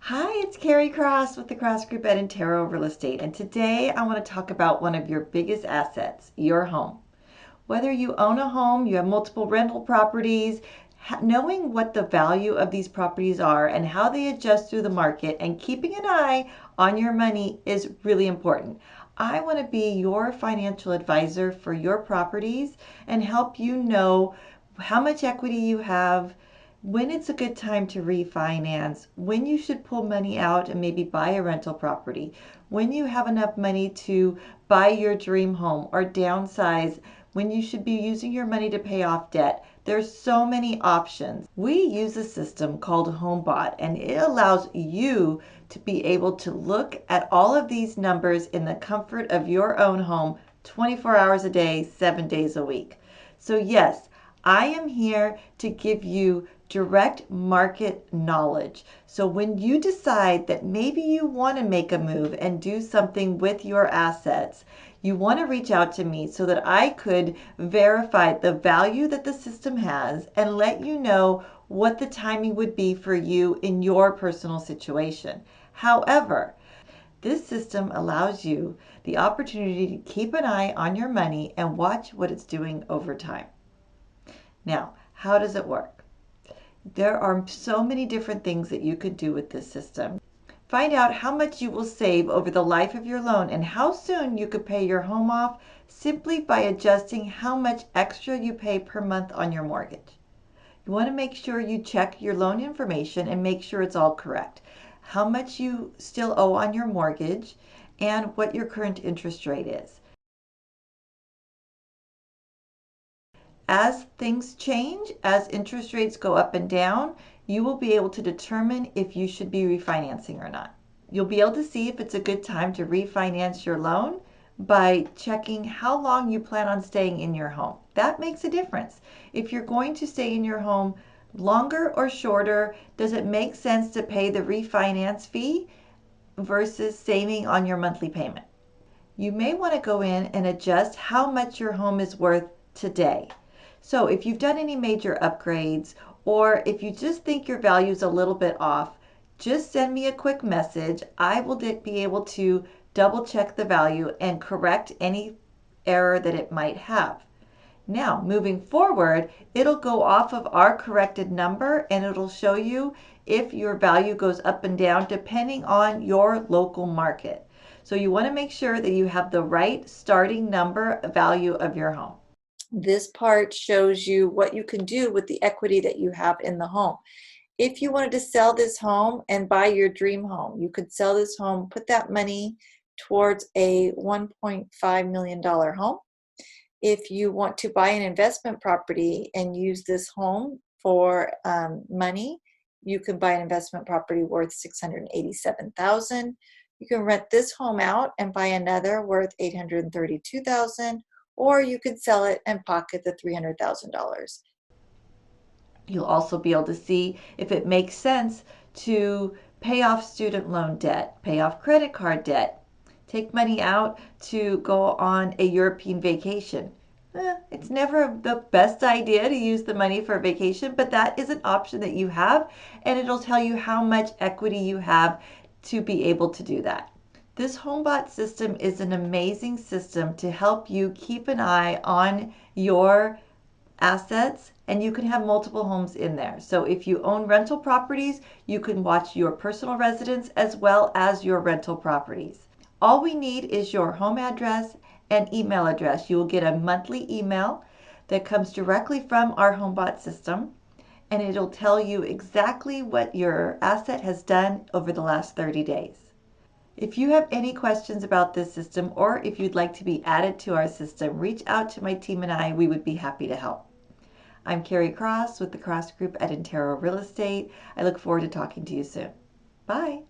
Hi, it's Carrie Cross with the Cross Group at Intero Real Estate, and today I want to talk about one of your biggest assets, your home. Whether you own a home, you have multiple rental properties, knowing what the value of these properties are and how they adjust through the market and keeping an eye on your money is really important. I want to be your financial advisor for your properties and help you know how much equity you have, when it's a good time to refinance, when you should pull money out and maybe buy a rental property, when you have enough money to buy your dream home or downsize, when you should be using your money to pay off debt. There's so many options. We use a system called Homebot, and it allows you to be able to look at all of these numbers in the comfort of your own home 24 hours a day, 7 days a week. So yes, I am here to give you direct market knowledge. So when you decide that maybe you want to make a move and do something with your assets, you want to reach out to me so that I could verify the value that the system has and let you know what the timing would be for you in your personal situation. However, this system allows you the opportunity to keep an eye on your money and watch what it's doing over time. Now, how does it work? There are so many different things that you could do with this system. Find out how much you will save over the life of your loan and how soon you could pay your home off simply by adjusting how much extra you pay per month on your mortgage. You want to make sure you check your loan information and make sure it's all correct. How much you still owe on your mortgage and what your current interest rate is. As things change, as interest rates go up and down, you will be able to determine if you should be refinancing or not. You'll be able to see if it's a good time to refinance your loan by checking how long you plan on staying in your home. That makes a difference. If you're going to stay in your home longer or shorter, does it make sense to pay the refinance fee versus saving on your monthly payment? You may want to go in and adjust how much your home is worth today. So if you've done any major upgrades, or if you just think your value is a little bit off, just send me a quick message. I will be able to double check the value and correct any error that it might have. Now, moving forward, it'll go off of our corrected number and it'll show you if your value goes up and down depending on your local market. So you want to make sure that you have the right starting number value of your home. This part shows you what you can do with the equity that you have in the home. If you wanted to sell this home and buy your dream home, you could sell this home, put that money towards a $1.5 million home. If you want to buy an investment property and use this home for money, you can buy an investment property worth $687,000. You can rent this home out and buy another worth $832,000, or you could sell it and pocket the $300,000. You'll also be able to see if it makes sense to pay off student loan debt, pay off credit card debt, take money out to go on a European vacation. It's never the best idea to use the money for a vacation, but that is an option that you have, and it'll tell you how much equity you have to be able to do that. This HomeBot system is an amazing system to help you keep an eye on your assets, and you can have multiple homes in there. So if you own rental properties, you can watch your personal residence as well as your rental properties. All we need is your home address and email address. You will get a monthly email that comes directly from our HomeBot system, and it'll tell you exactly what your asset has done over the last 30 days. If you have any questions about this system, or if you'd like to be added to our system, reach out to my team and I. We would be happy to help. I'm Carrie Cross with the Cross Group at Intero Real Estate. I look forward to talking to you soon. Bye.